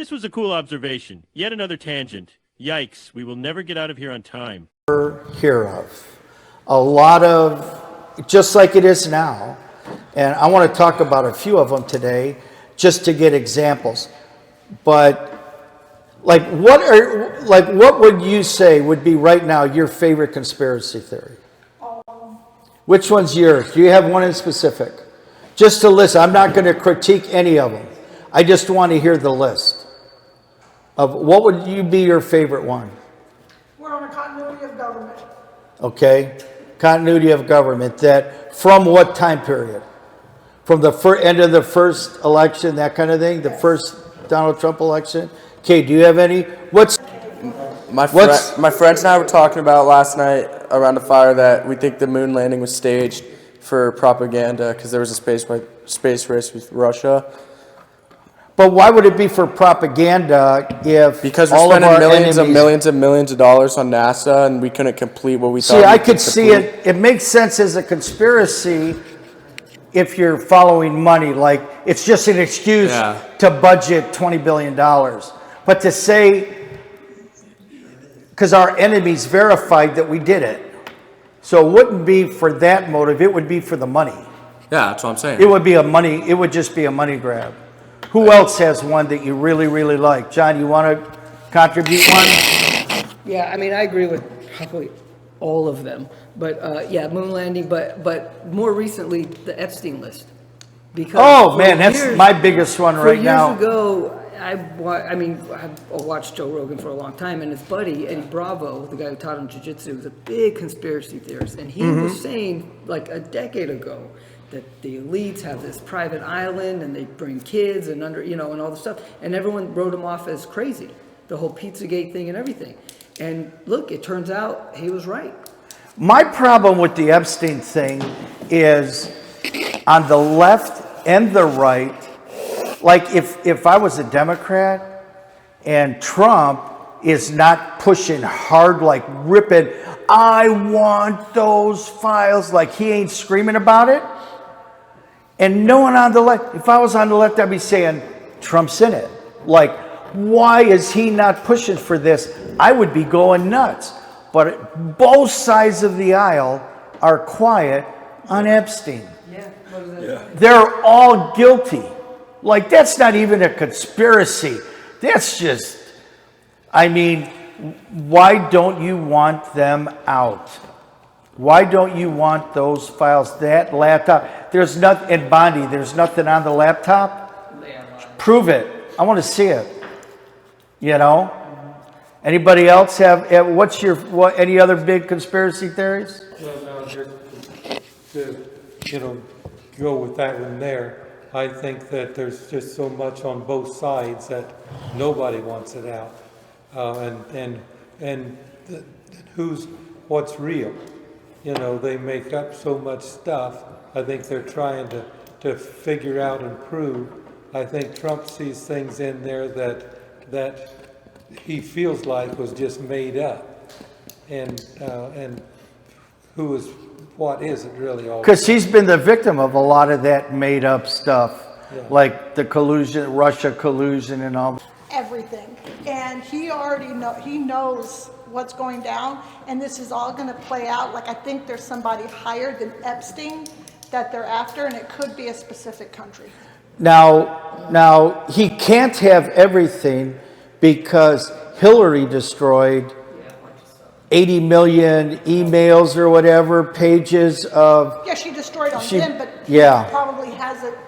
This was a cool observation. Yet another tangent. Yikes, we will never get out of here on time. Hear of. A lot of, just like it is now, and I want to talk about a few of them today just to get examples. But what would you say would be right now your favorite conspiracy theory? Which one's yours? Do you have one in specific? Just to list. I'm not going to critique any of them. I just want to hear the list of what would you be your favorite one? We're on a continuity of government. Okay, continuity of government. That from what time period? From the end of the first election, that kind of thing. The first Donald Trump election. Okay, do you have any? My friends and I were talking about last night around a fire that we think the moon landing was staged for propaganda because there was a space race with Russia. But why would it be for propaganda if because we're all spending of our millions enemies... and millions of dollars on NASA and we couldn't complete what we thought? See, I could see it. It makes sense as a conspiracy if you're following money. Like it's just an excuse to budget $20 billion. But to say, because our enemies verified that we did it. So it wouldn't be for that motive. It would be for the money. Yeah, that's what I'm saying. It would just be a money grab. Who else has one that you really, really like? John, you want to contribute one? Yeah, I mean, I agree with probably all of them. But moon landing, but more recently, the Epstein list. Because that's my biggest one right now. Years ago, I watched Joe Rogan for a long time, and his buddy, Eddie Bravo, the guy who taught him jiu-jitsu, was a big conspiracy theorist. And he was saying, like a decade ago, that the elites have this private island and they bring kids and and all this stuff. And everyone wrote him off as crazy, the whole Pizzagate thing and everything. And look, it turns out he was right. My problem with the Epstein thing is on the left and the right, like if I was a Democrat and Trump is not pushing hard, like ripping, I want those files, like he ain't screaming about it. And no one on the left, if I was on the left, I'd be saying, Trump's in it. Like, why is he not pushing for this? I would be going nuts. But both sides of the aisle are quiet on Epstein. They're all guilty. Like, that's not even a conspiracy. That's just, why don't you want them out? Why don't you want those files, that laptop? There's nothing, in Bondi, there's nothing on the laptop? Prove it. I want to see it. Anybody else have, any other big conspiracy theories? Well, no, just to, go with that one there, I think that there's just so much on both sides that nobody wants it out. What's real? They make up so much stuff. I think they're trying to figure out and prove. I think Trump sees things in there that he feels like was just made up. And what is it really all? Because he's been the victim of a lot of that made up stuff, like the collusion, Russia collusion and all. Everything. And he already knows what's going down, and this is all going to play out. Like, I think there's somebody higher than Epstein that they're after, and it could be a specific country. Now he can't have everything because Hillary destroyed 80 million emails or whatever, pages of... Yeah, she destroyed on them, but he probably has it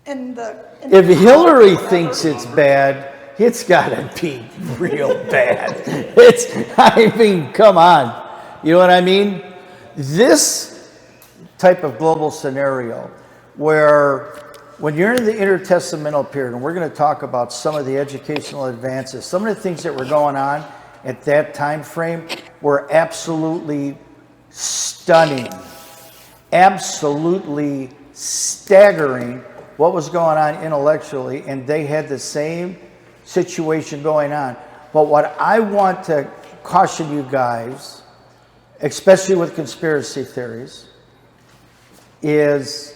in the... If Hillary thinks it's bad, it's got to be real bad. Come on. You know what I mean? This type of global scenario where when you're in the intertestamental period, and we're going to talk about some of the educational advances, some of the things that were going on at that time frame were absolutely stunning, absolutely staggering what was going on intellectually, and they had the same situation going on. But what I want to caution you guys, especially with conspiracy theories, is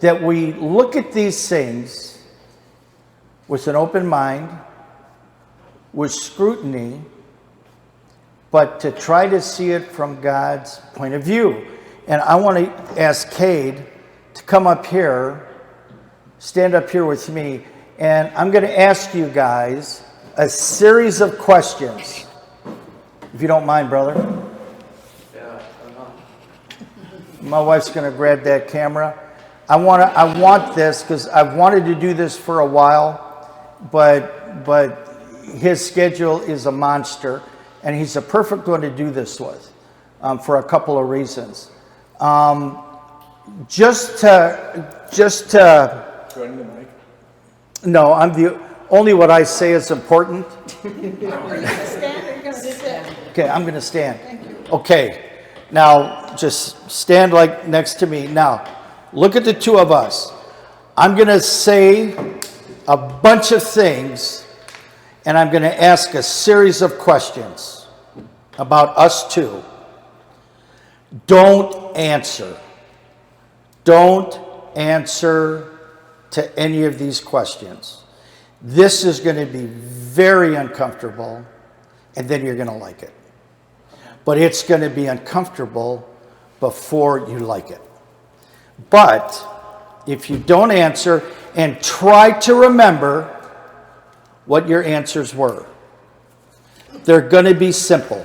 that we look at these things with an open mind, with scrutiny, but to try to see it from God's point of view. And I want to ask Cade to come up here, stand up here with me, and I'm going to ask you guys a series of questions. If you don't mind, brother. Yeah, why not? My wife's going to grab that camera. I want this because I've wanted to do this for a while, but his schedule is a monster, and he's a perfect one to do this with for a couple of reasons. Just to. Do I need a mic? No, only what I say is important. Stand or you're gonna sit? Okay, I'm going to stand. Thank you. Okay, now just stand like next to me. Now, look at the two of us. I'm going to say a bunch of things, and I'm going to ask a series of questions about us two. Don't answer. Don't answer to any of these questions. This is going to be very uncomfortable, and then you're going to like it. But it's going to be uncomfortable before you like it. But if you don't answer and try to remember what your answers were, they're going to be simple.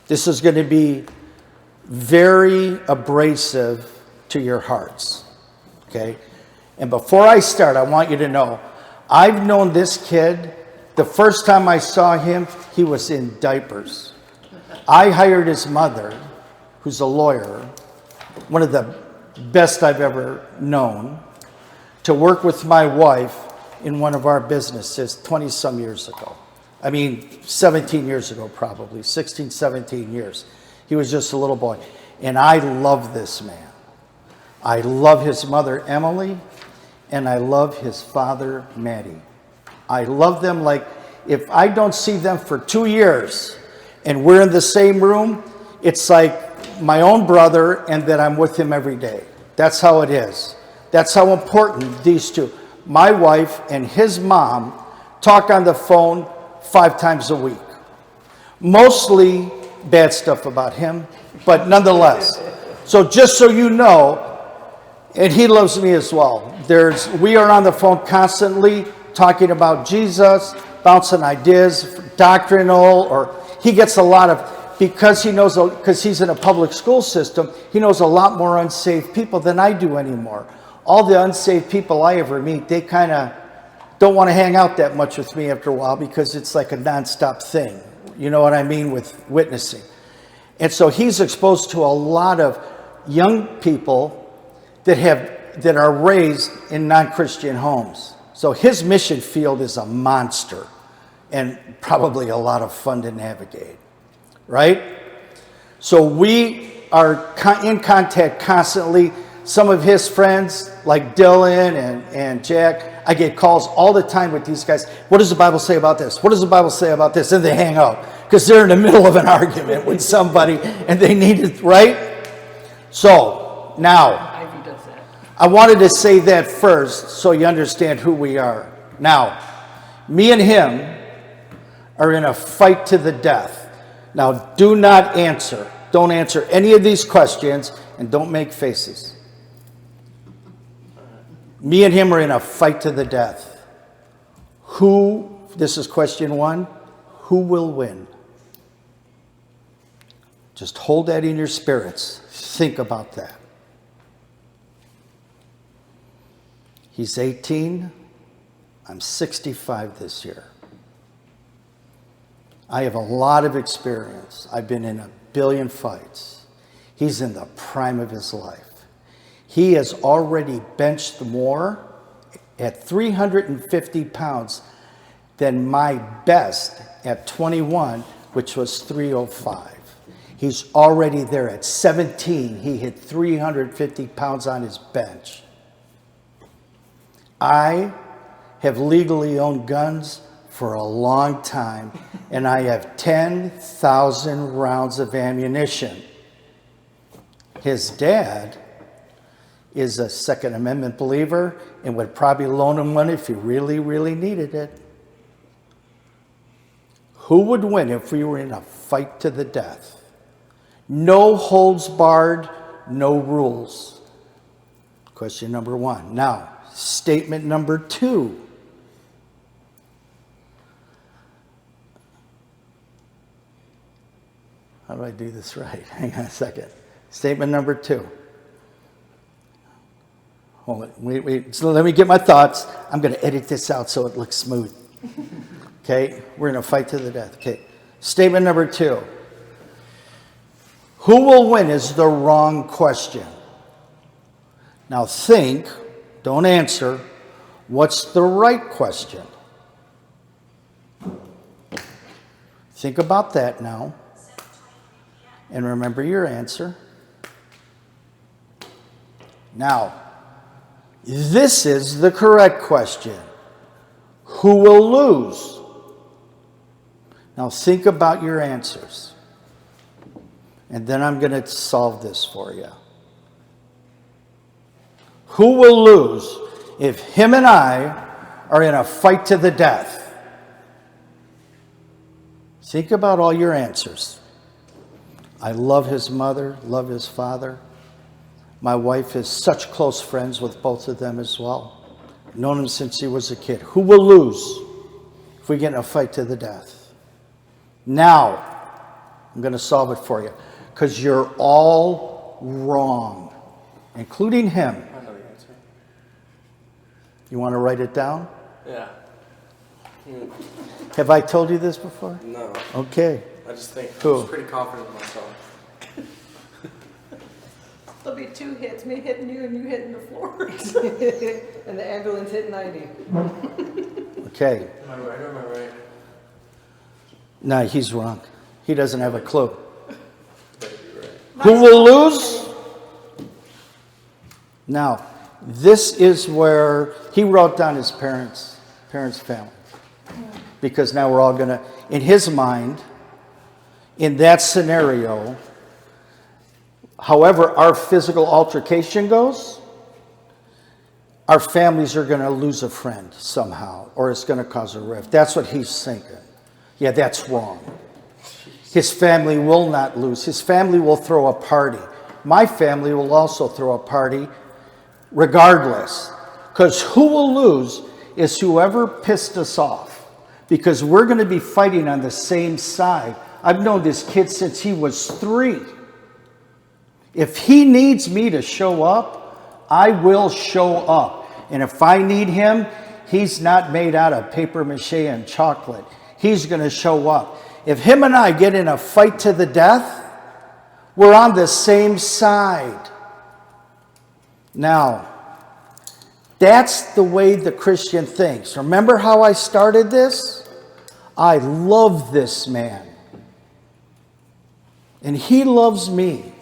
This is going to be very abrasive to your hearts. Okay? And before I start, I want you to know, I've known this kid, the first time I saw him, he was in diapers. I hired his mother, who's a lawyer, one of the best I've ever known, to work with my wife in one of our businesses 20-some years ago. 17 years ago probably, 16, 17 years. He was just a little boy. And I love this man. I love his mother, Emily, and I love his father, Matty. I love them like, if I don't see them for 2 years and we're in the same room, it's like my own brother and that I'm with him every day. That's how it is. That's how important these two, my wife and his mom, talk on the phone 5 times a week. Mostly bad stuff about him, but nonetheless. So just so you know, and he loves me as well. We are on the phone constantly talking about Jesus, bouncing ideas, doctrinal, or he gets a lot of, because he's in a public school system, he knows a lot more unsaved people than I do anymore. All the unsaved people I ever meet, they kind of don't want to hang out that much with me after a while because it's like a nonstop thing. You know what I mean with witnessing. And so he's exposed to a lot of young people that are raised in non-Christian homes. So his mission field is a monster and probably a lot of fun to navigate, right? So we are in contact constantly. Some of his friends, like Dylan and Jack, I get calls all the time with these guys. What does the Bible say about this? What does the Bible say about this? And they hang up because they're in the middle of an argument with somebody and they need it, right? So now, I wanted to say that first so you understand who we are. Now, me and him are in a fight to the death. Now, do not answer. Don't answer any of these questions and don't make faces. Me and him are in a fight to the death. This is question 1, who will win? Just hold that in your spirits. Think about that. He's 18. I'm 65 this year. I have a lot of experience. I've been in a billion fights. He's in the prime of his life. He has already benched more at 350 pounds than my best at 21, which was 305. He's already there at 17. He hit 350 pounds on his bench. I have legally owned guns for a long time, and I have 10,000 rounds of ammunition. His dad is a Second Amendment believer and would probably loan him one if he really, really needed it. Who would win if we were in a fight to the death? No holds barred, no rules. Question number one. Now, statement number two. How do I do this right? Hang on a second. Statement number two. Hold it. Wait. So let me get my thoughts. I'm going to edit this out so it looks smooth. Okay? We're in a fight to the death. Okay. Statement number two. Who will win is the wrong question. Now think, don't answer. What's the right question? Think about that now. And remember your answer. Now, this is the correct question. Who will lose? Now think about your answers. And then I'm going to solve this for you. Who will lose if him and I are in a fight to the death? Think about all your answers. I love his mother, love his father. My wife is such close friends with both of them as well. Known him since he was a kid. Who will lose if we get in a fight to the death? Now, I'm going to solve it for you. Because you're all wrong, including him. I know the answer. You want to write it down? Yeah. Have I told you this before? No. Okay. I just think Who? I'm pretty confident in myself. There'll be two hits, me hitting you and you hitting the floor. And the ambulance hit 90. Okay. Am I right or am I right? No, he's wrong. He doesn't have a clue. Better be right. Who will lose? Now, this is where he wrote down his parents' family. Because now we're all going to, in his mind, in that scenario, however our physical altercation goes, our families are going to lose a friend somehow, or it's going to cause a rift. That's what he's thinking. Yeah, that's wrong. His family will not lose. His family will throw a party. My family will also throw a party regardless. Because who will lose is whoever pissed us off. Because we're going to be fighting on the same side. I've known this kid since he was 3. If he needs me to show up, I will show up. And if I need him, he's not made out of paper mache and chocolate. He's going to show up. If him and I get in a fight to the death, we're on the same side. Now, that's the way the Christian thinks. Remember how I started this? I love this man. And he loves me.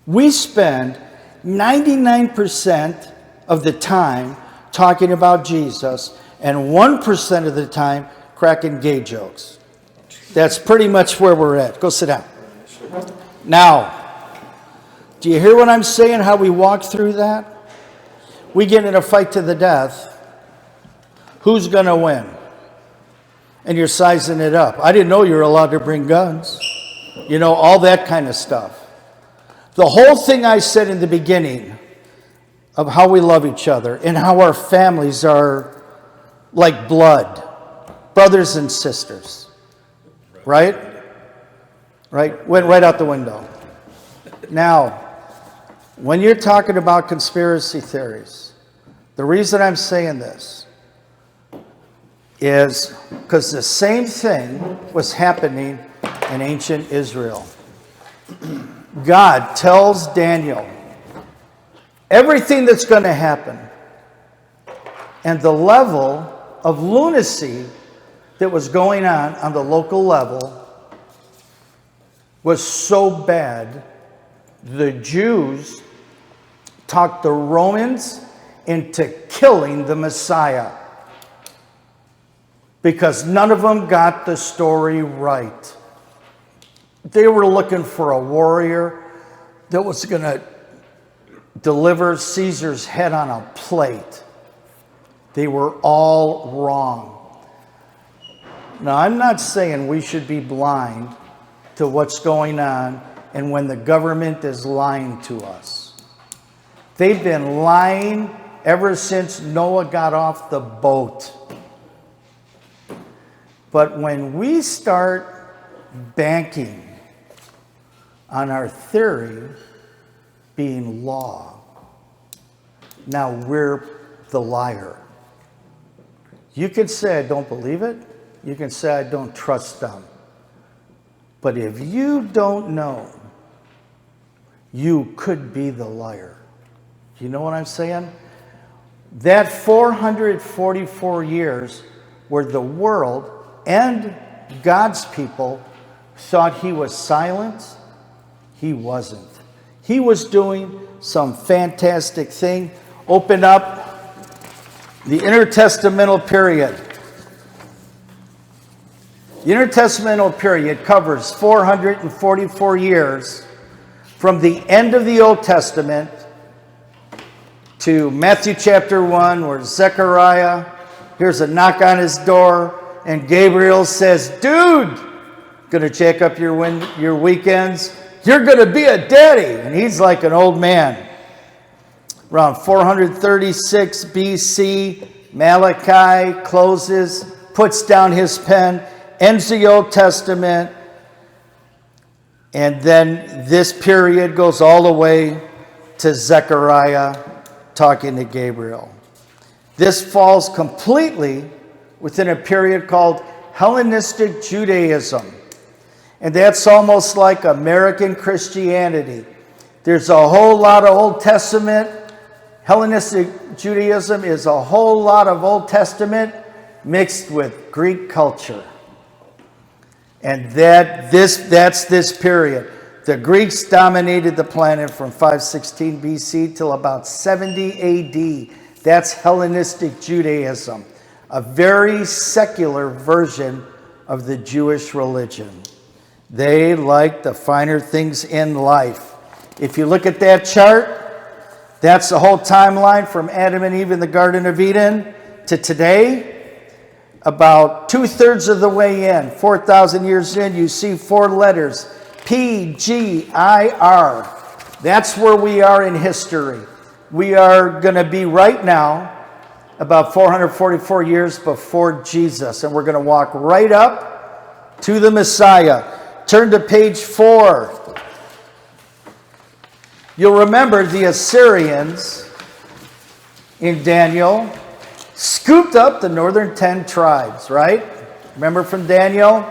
We spend 99% of the time talking about Jesus and 1% of the time cracking gay jokes. That's pretty much where we're at. Go sit down. Now, do you hear what I'm saying, how we walk through that? We get in a fight to the death. Who's going to win? And you're sizing it up. I didn't know you were allowed to bring guns. You know, all that kind of stuff. The whole thing I said in the beginning of how we love each other and how our families are like blood, brothers and sisters. Right? Right? Went right out the window. Now, when you're talking about conspiracy theories, the reason I'm saying this is because the same thing was happening in ancient Israel. God tells Daniel everything that's going to happen, and the level of lunacy that was going on the local level was so bad, the Jews talked the Romans into killing the Messiah because none of them got the story right. They were looking for a warrior that was going to deliver Caesar's head on a plate. They were all wrong. Now, I'm not saying we should be blind to what's going on and when the government is lying to us. They've been lying ever since Noah got off the boat. But when we start banking on our theory being law, now we're the liar. You can say I don't believe it. You can say I don't trust them. But if you don't know, you could be the liar. You know what I'm saying? That 444 years where the world and God's people thought he was silent, he wasn't. He was doing some fantastic thing. Open up the Intertestamental Period. The Intertestamental Period covers 444 years from the end of the Old Testament to Matthew chapter 1, where Zechariah hears a knock on his door, and Gabriel says, dude, gonna check up your weekends. You're gonna be a daddy. And he's like an old man. Around 436 BC, Malachi closes, puts down his pen, ends the Old Testament, and then this period goes all the way to Zechariah talking to Gabriel. This falls completely within a period called Hellenistic Judaism. And that's almost like American Christianity. There's a whole lot of Old Testament. Hellenistic Judaism is a whole lot of Old Testament mixed with Greek culture. And that's this period. The Greeks dominated the planet from 516 BC till about 70 AD. That's Hellenistic Judaism, a very secular version of the Jewish religion. They like the finer things in life. If you look at that chart, that's the whole timeline from Adam and Eve in the Garden of Eden to today. About 2/3 of the way in, 4,000 years in, you see 4 letters, P-G-I-R. That's where we are in history. We are going to be right now about 444 years before Jesus, and we're going to walk right up to the Messiah. Turn to page 4. You'll remember the Assyrians in Daniel scooped up the northern 10 tribes, right? Remember from Daniel?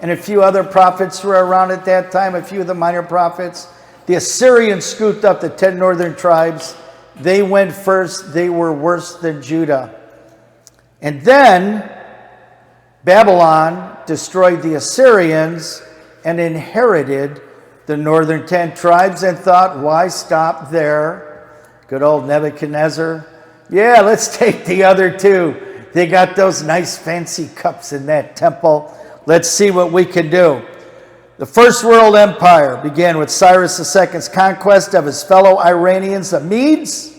And a few other prophets were around at that time, a few of the minor prophets. The Assyrians scooped up the 10 northern tribes. They went first. They were worse than Judah. And then Babylon destroyed the Assyrians and inherited the northern 10 tribes and thought, why stop there? Good old Nebuchadnezzar. Yeah, let's take the other 2. They got those nice fancy cups in that temple. Let's see what we can do. The First World Empire began with Cyrus II's conquest of his fellow Iranians, the Medes,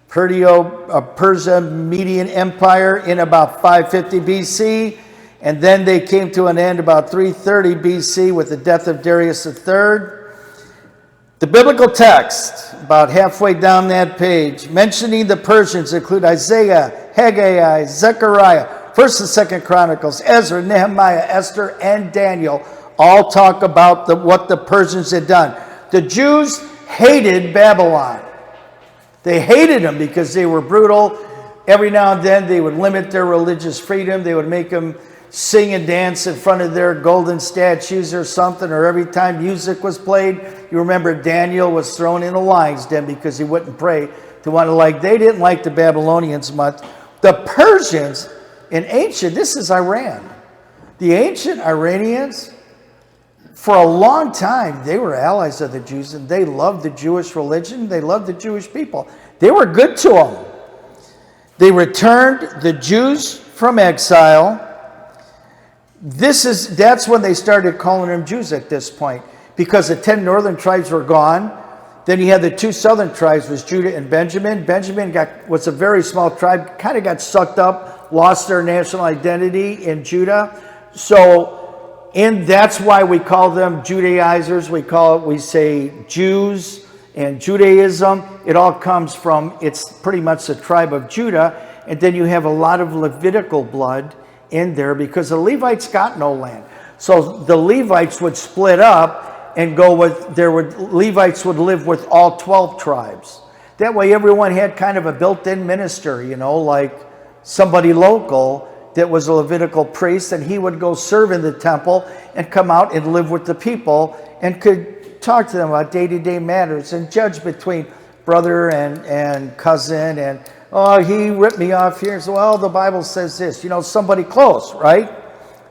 Persia-Median Empire in about 550 BC, and then they came to an end about 330 BC with the death of Darius III. The biblical text, about halfway down that page, mentioning the Persians include Isaiah, Haggai, Zechariah, 1st and 2nd Chronicles, Ezra, Nehemiah, Esther, and Daniel all talk about what the Persians had done. The Jews hated Babylon. They hated them because they were brutal. Every now and then they would limit their religious freedom. They would make them sing and dance in front of their golden statues or something, or every time music was played. You remember Daniel was thrown in a lion's den because he wouldn't pray to one they didn't like the Babylonians much. The Persians in ancient, this is Iran. The ancient Iranians, for a long time, they were allies of the Jews, and they loved the Jewish religion. They loved the Jewish people. They were good to them. They returned the Jews from exile. That's when they started calling them Jews at this point, because the 10 northern tribes were gone. Then you had the two southern tribes, was Judah and Benjamin. Benjamin was a very small tribe, kind of got sucked up, lost their national identity in Judah. So, that's why we call them Judaizers. We say Jews and Judaism. It all comes from, it's pretty much the tribe of Judah. And then you have a lot of Levitical blood in there because the Levites got no land. So the Levites would split up and Levites would live with all 12 tribes. That way everyone had kind of a built-in minister, like somebody local that was a Levitical priest, and he would go serve in the temple and come out and live with the people and could talk to them about day-to-day matters and judge between brother and cousin and, oh, he ripped me off here. So, well, the Bible says this, somebody close, right?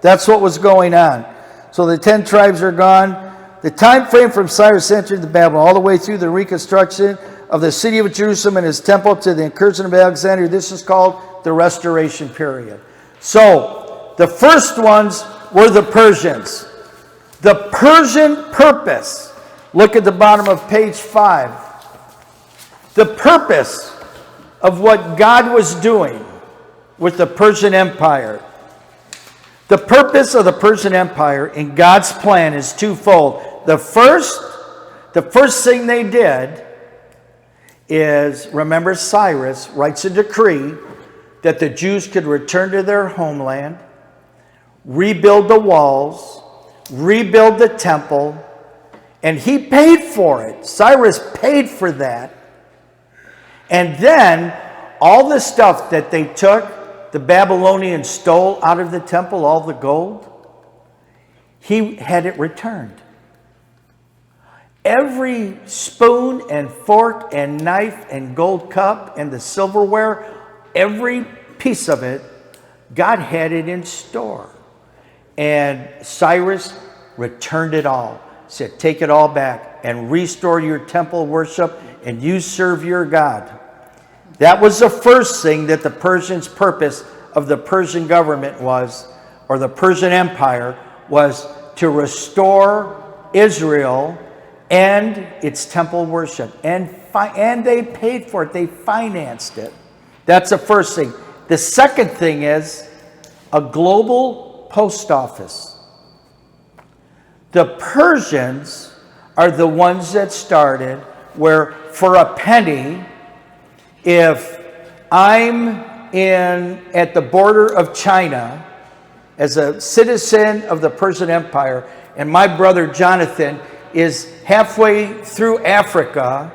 That's what was going on. So the 10 tribes are gone. The time frame from Cyrus entering the Babylon all the way through the reconstruction of the city of Jerusalem and his temple to the incursion of Alexander, this is called the Restoration Period. So the first ones were the Persians. The Persian purpose, look at the bottom of page 5. The purpose of what God was doing with the Persian Empire. The purpose of the Persian Empire in God's plan is twofold. The first thing they did is, remember, Cyrus writes a decree that the Jews could return to their homeland, rebuild the walls, rebuild the temple, and he paid for it. Cyrus paid for that. And then all the stuff that they took, the Babylonians stole out of the temple, all the gold, he had it returned. Every spoon and fork and knife and gold cup and the silverware, every piece of it, God had it in store. And Cyrus returned it all. Said, take it all back and restore your temple worship and you serve your God. That was the first thing that the Persians' purpose of the Persian government was, or the Persian Empire, was to restore Israel and its temple worship. And they paid for it. They financed it. That's the first thing. The second thing is a global post office. The Persians are the ones that started where for a penny, if I'm at the border of China as a citizen of the Persian Empire, and my brother Jonathan is halfway through Africa,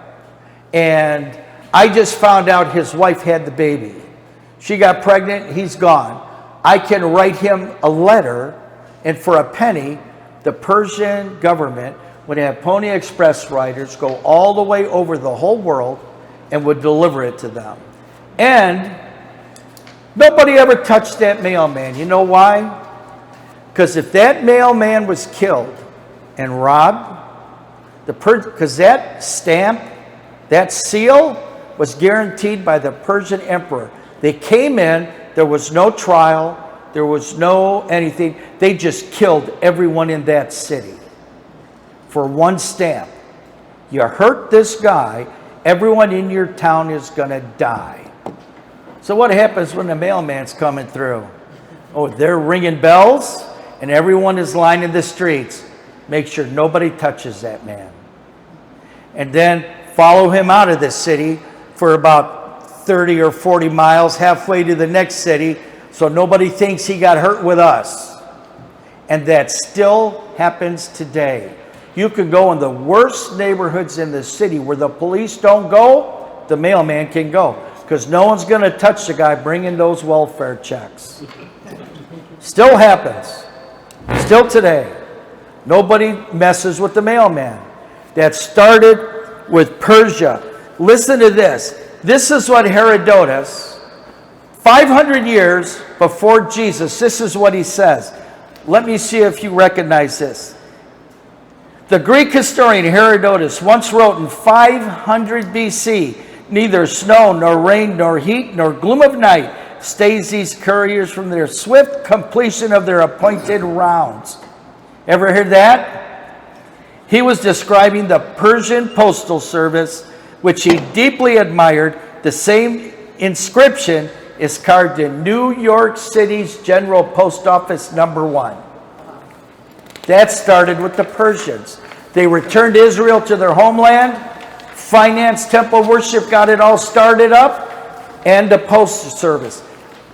and I just found out his wife had the baby. She got pregnant, he's gone. I can write him a letter, and for a penny, the Persian government would have Pony Express riders go all the way over the whole world and would deliver it to them. And nobody ever touched that mailman. You know why? Because if that mailman was killed and robbed, because that stamp, that seal, was guaranteed by the Persian emperor. They came in, there was no trial, there was no anything. They just killed everyone in that city for one stamp. You hurt this guy, everyone in your town is going to die. So what happens when the mailman's coming through? Oh, they're ringing bells, and everyone is lining the streets. Make sure nobody touches that man. And then follow him out of this city for about 30 or 40 miles, halfway to the next city, so nobody thinks he got hurt with us. And that still happens today. You can go in the worst neighborhoods in the city where the police don't go, the mailman can go, because no one's going to touch the guy bringing those welfare checks. Still happens. Still today. Nobody messes with the mailman. That started with Persia. Listen to this. This is what Herodotus, 500 years before Jesus, this is what he says. Let me see if you recognize this. The Greek historian Herodotus once wrote in 500 BC, neither snow, nor rain, nor heat, nor gloom of night stays these couriers from their swift completion of their appointed rounds. Ever heard that? He was describing the Persian postal service, which he deeply admired. The same inscription is carved in New York City's General Post Office number 1. That started with the Persians. They returned Israel to their homeland, financed temple worship, got it all started up, and the postal service.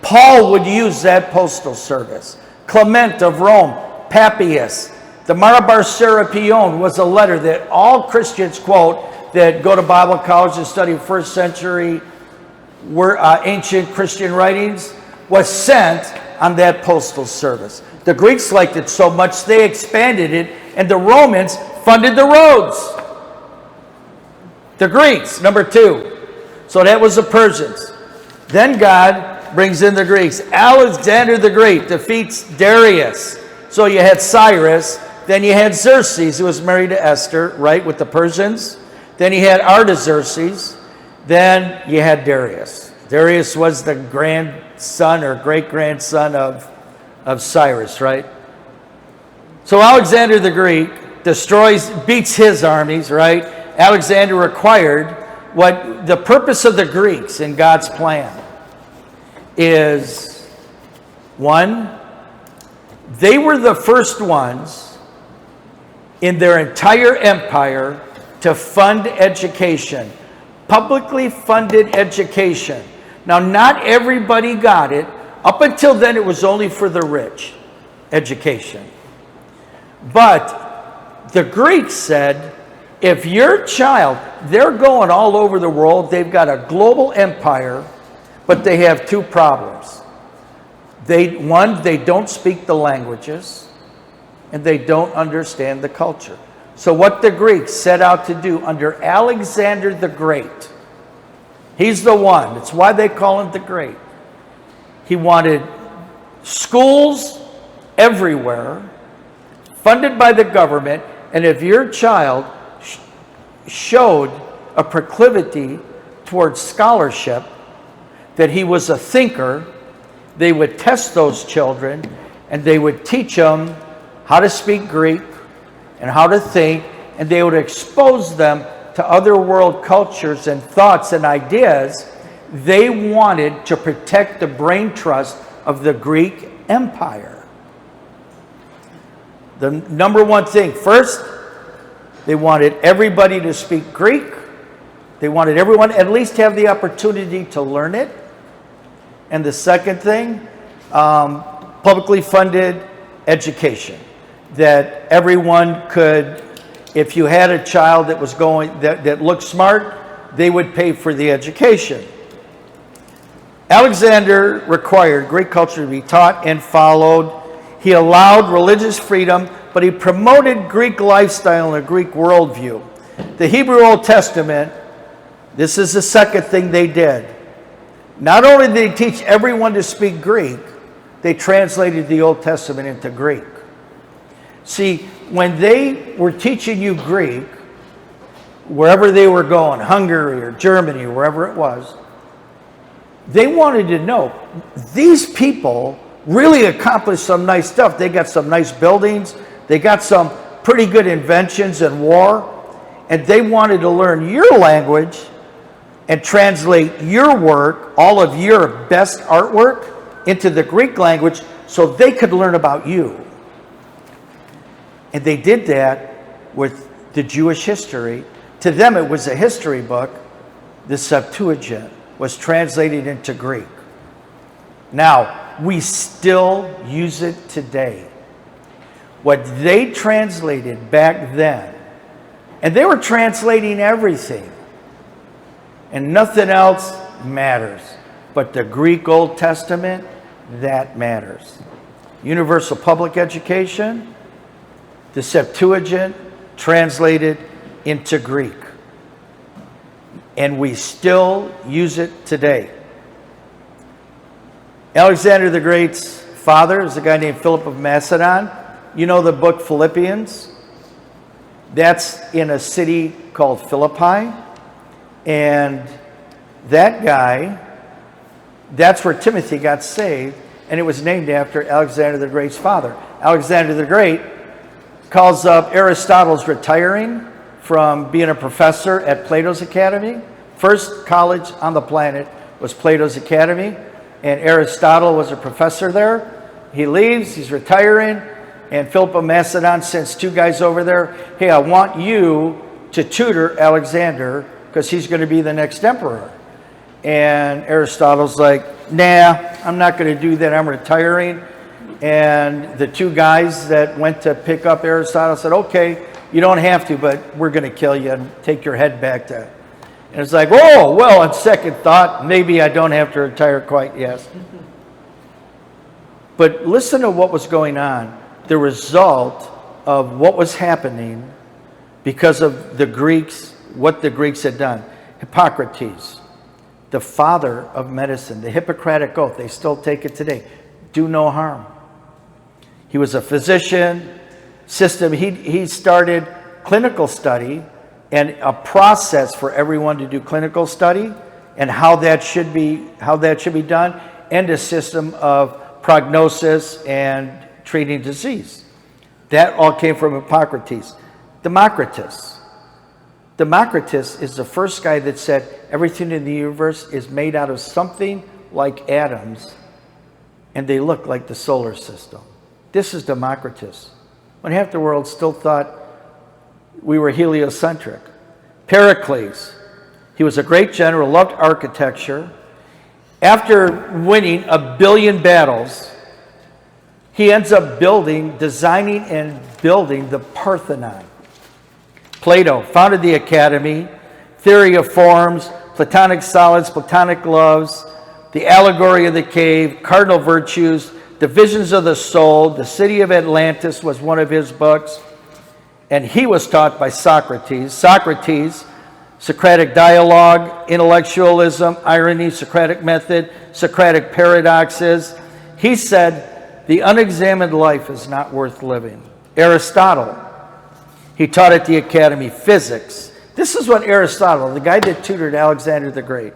Paul would use that postal service. Clement of Rome, Papias, the Marabar Serapion was a letter that all Christians quote that go to Bible college and study first century ancient Christian writings, was sent on that postal service. The Greeks liked it so much they expanded it, and the Romans funded the roads. The Greeks, number 2. So that was the Persians. Then God brings in the Greeks. Alexander the Great defeats Darius. So you had Cyrus, then you had Xerxes, who was married to Esther, right, with the Persians. Then you had Artaxerxes. Then you had Darius. Darius was the grandson or great-grandson of Cyrus, right? So Alexander the Great beats his armies, right? Alexander required what the purpose of the Greeks in God's plan is, 1, they were the first ones in their entire empire to fund education, publicly funded education. Now, not everybody got it. Up until then, it was only for the rich, education. But the Greeks said, if your child, they're going all over the world, they've got a global empire, but they have 2 problems. One, they don't speak the languages, and they don't understand the culture. So what the Greeks set out to do under Alexander the Great, he's the one. That's why they call him the Great. He wanted schools everywhere, funded by the government, and if your child showed a proclivity towards scholarship, that he was a thinker, they would test those children, and they would teach them how to speak Greek and how to think, and they would expose them to other world cultures and thoughts and ideas. They wanted to protect the brain trust of the Greek Empire. The number 1 thing, first, they wanted everybody to speak Greek. They wanted everyone at least to have the opportunity to learn it. And the second thing, publicly funded education. That everyone could, if you had a child that was that looked smart, they would pay for the education. Alexander required Greek culture to be taught and followed. He allowed religious freedom, but he promoted Greek lifestyle and a Greek worldview. The Hebrew Old Testament, this is the second thing they did. Not only did they teach everyone to speak Greek, they translated the Old Testament into Greek. See, when they were teaching you Greek, wherever they were going, Hungary or Germany, or wherever it was, they wanted to know, these people really accomplished some nice stuff. They got some nice buildings. They got some pretty good inventions in war. And they wanted to learn your language and translate your work, all of your best artwork, into the Greek language so they could learn about you. And they did that with the Jewish history. To them, it was a history book. The Septuagint was translated into Greek. Now, we still use it today. What they translated back then, and they were translating everything, and nothing else matters. But the Greek Old Testament, that matters. Universal public education, the Septuagint translated into Greek. And we still use it today. Alexander the Great's father is a guy named Philip of Macedon. You know the book Philippians? That's in a city called Philippi. And that guy, that's where Timothy got saved, and it was named after Alexander the Great's father. Alexander the Great calls up Aristotle's retiring from being a professor at Plato's Academy. First college on the planet was Plato's Academy, and Aristotle was a professor there. He leaves, he's retiring, and Philip of Macedon sends two guys over there. Hey, I want you to tutor Alexander because he's going to be the next emperor. And Aristotle's like, nah, I'm not going to do that. I'm retiring. And the two guys that went to pick up Aristotle said, okay, you don't have to, but we're going to kill you and take your head back to. And it's like, oh, well, on second thought, maybe I don't have to retire quite yet. But listen to what was going on. The result of what was happening because of the Greeks, what the Greeks had done. Hippocrates, the father of medicine, the Hippocratic Oath, they still take it today. Do no harm. He was a physician, he started clinical study and a process for everyone to do clinical study and how that should be done, and a system of prognosis and treating disease. That all came from Hippocrates. Democritus is the first guy that said everything in the universe is made out of something like atoms, and they look like the solar system. This is Democritus, when half the world still thought we were heliocentric. Pericles, he was a great general, loved architecture. After winning 1 billion battles, he ends up designing and building the Parthenon. Plato founded the Academy, theory of forms, Platonic solids, Platonic loves, the allegory of the cave, cardinal virtues, the visions of the soul, the city of Atlantis was one of his books. And he was taught by Socrates. Socratic dialogue, intellectualism, irony, Socratic method, Socratic paradoxes. He said, the unexamined life is not worth living. Aristotle, he taught at the Academy physics. This is what Aristotle, the guy that tutored Alexander the Great.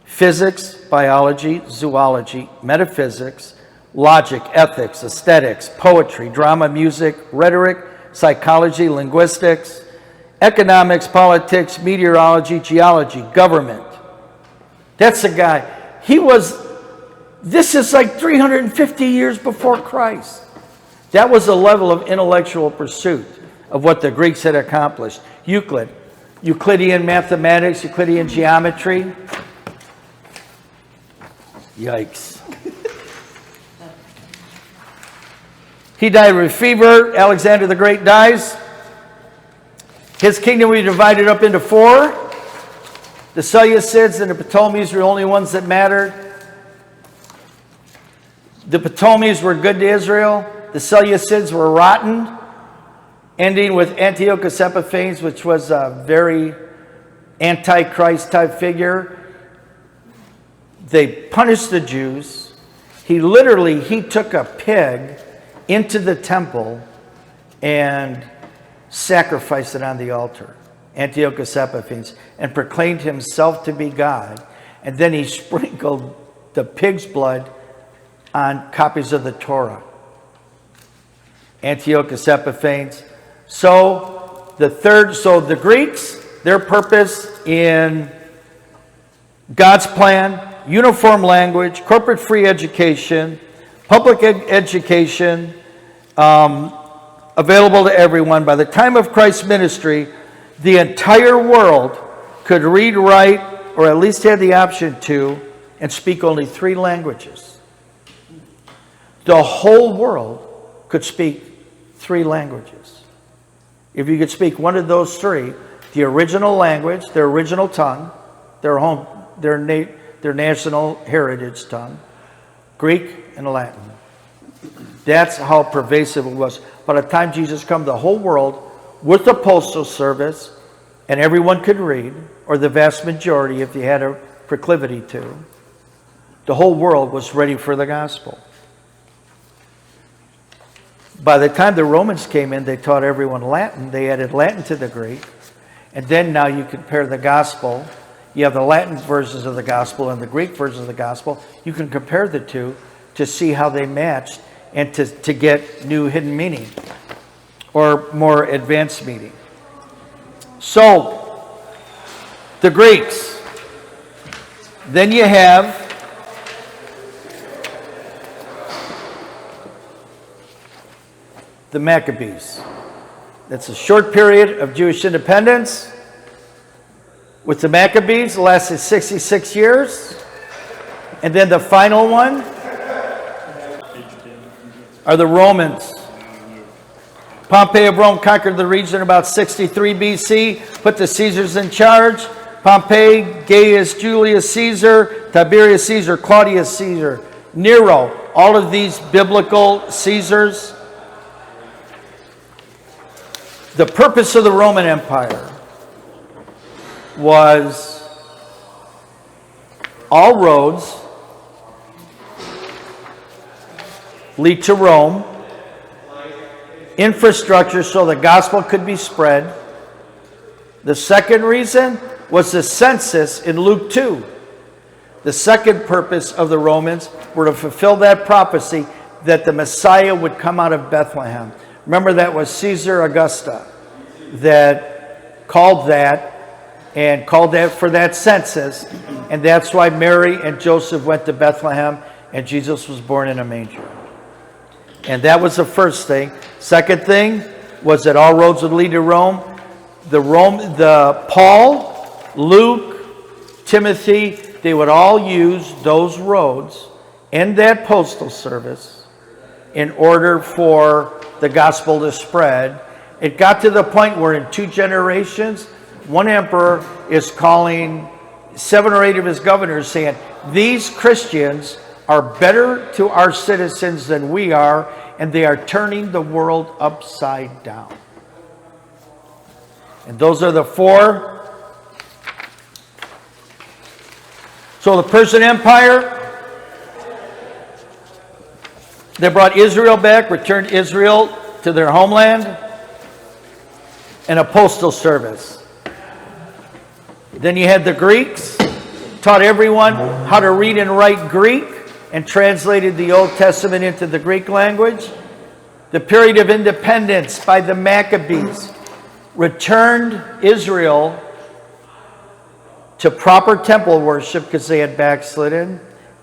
Physics, biology, zoology, metaphysics, logic, ethics, aesthetics, poetry, drama, music, rhetoric, psychology, linguistics, economics, politics, meteorology, geology, government. That's the guy. This is like 350 years before Christ. That was the level of intellectual pursuit of what the Greeks had accomplished. Euclidean mathematics, Euclidean geometry. Yikes. He died of a fever. Alexander the Great dies. His kingdom will be divided up into 4. The Seleucids and the Ptolemies were the only ones that mattered. The Ptolemies were good to Israel. The Seleucids were rotten, ending with Antiochus Epiphanes, which was a very antichrist type figure. They punished the Jews. He took a pig into the temple and sacrificed it on the altar, Antiochus Epiphanes, and proclaimed himself to be God. And then he sprinkled the pig's blood on copies of the Torah. Antiochus Epiphanes. So the Greeks, their purpose in God's plan, uniform language, corporate free education, public education, available to everyone. By the time of Christ's ministry, the entire world could read, write, or at least had the option to, and speak only 3 languages. The whole world could speak 3 languages. If you could speak one of those 3, the original language, their original tongue, their national heritage tongue, Greek and Latin. That's how pervasive it was. By the time Jesus came, the whole world, with the postal service, and everyone could read, or the vast majority if you had a proclivity to, the whole world was ready for the gospel. By the time the Romans came in, they taught everyone Latin. They added Latin to the Greek. And then now you compare the gospel. You have the Latin versions of the gospel and the Greek versions of the gospel. You can compare the two to see how they matched and to get new hidden meaning. or more advanced meaning. So, the Greeks. Then you have the Maccabees. That's a short period of Jewish independence. With the Maccabees, it lasted 66 years. And then the final one are the Romans. Pompey of Rome conquered the region about 63 BC, put the Caesars in charge. Pompey, Gaius Julius Caesar, Tiberius Caesar, Claudius Caesar, Nero, all of these biblical Caesars. The purpose of the Roman Empire was all roads lead to Rome, infrastructure so the gospel could be spread. The second reason was the census in Luke 2. The second purpose of the Romans were to fulfill that prophecy that the Messiah would come out of Bethlehem. Remember, that was Caesar Augusta that called that for that census, and that's why Mary and Joseph went to Bethlehem and Jesus was born in a manger. And that was the first thing. Second thing was that all roads would lead to Rome. The Paul, Luke, Timothy, they would all use those roads and that postal service in order for the gospel to spread. It got to the point where in 2 generations, one emperor is calling 7 or 8 of his governors saying, these Christians are better to our citizens than we are, and they are turning the world upside down. And those are the 4. So the Persian Empire, they brought Israel back, returned Israel to their homeland, and a postal service. Then you had the Greeks, taught everyone how to read and write Greek, and translated the Old Testament into the Greek language. The period of independence by the Maccabees returned Israel to proper temple worship because they had backslidden,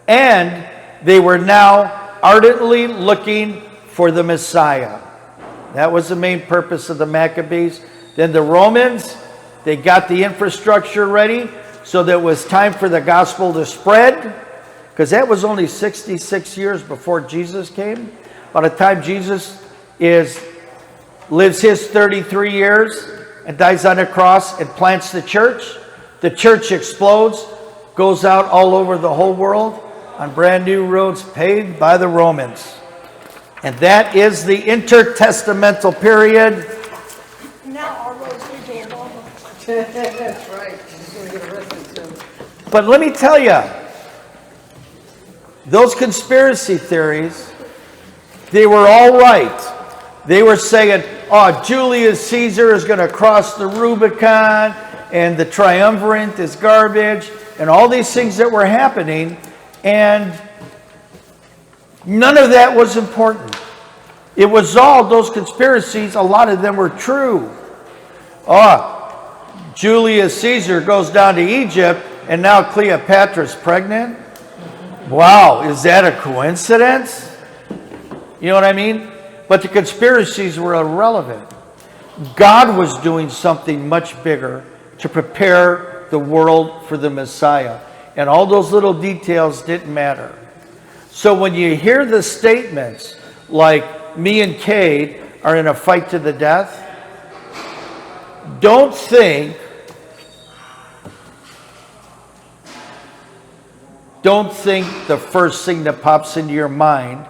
and they were now ardently looking for the Messiah. That was the main purpose of the Maccabees. Then the Romans, they got the infrastructure ready so that it was time for the gospel to spread, because that was only 66 years before Jesus came. By the time Jesus lives his 33 years and dies on a cross and plants the church explodes, goes out all over the whole world on brand new roads paved by the Romans. And that is the Intertestamental Period. Now our roads lead to Obama. That's right. He's going to get arrested soon. But let me tell you, those conspiracy theories, they were all right. They were saying, oh, Julius Caesar is going to cross the Rubicon, and the triumvirate is garbage, and all these things that were happening, and none of that was important. It was all those conspiracies, a lot of them were true. Oh, Julius Caesar goes down to Egypt, and now Cleopatra's pregnant? Wow, is that a coincidence? You know what I mean? But the conspiracies were irrelevant. God was doing something much bigger to prepare the world for the Messiah. And all those little details didn't matter. So when you hear the statements like, me and Cade are in a fight to the death, don't think the first thing that pops into your mind.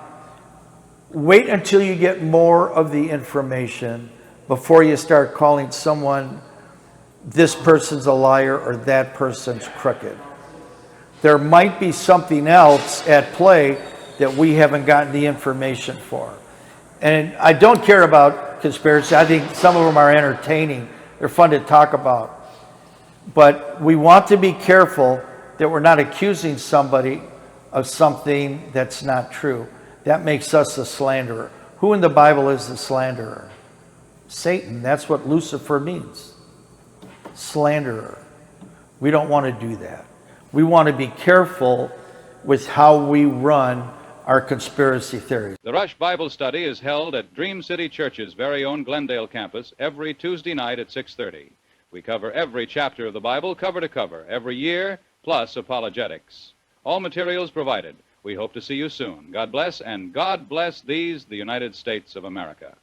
Wait until you get more of the information before you start calling someone, this person's a liar or that person's crooked. There might be something else at play that we haven't gotten the information for. And I don't care about conspiracy. I think some of them are entertaining. They're fun to talk about. But we want to be careful that we're not accusing somebody of something that's not true. That makes us the slanderer. Who in the Bible is the slanderer? Satan. That's what Lucifer means. Slanderer. We don't want to do that. We want to be careful with how we run our conspiracy theories. The Rush Bible Study is held at Dream City Church's very own Glendale campus every Tuesday night at 6:30. We cover every chapter of the Bible cover to cover every year, plus apologetics. All materials provided. We hope to see you soon. God bless, and God bless these, the United States of America.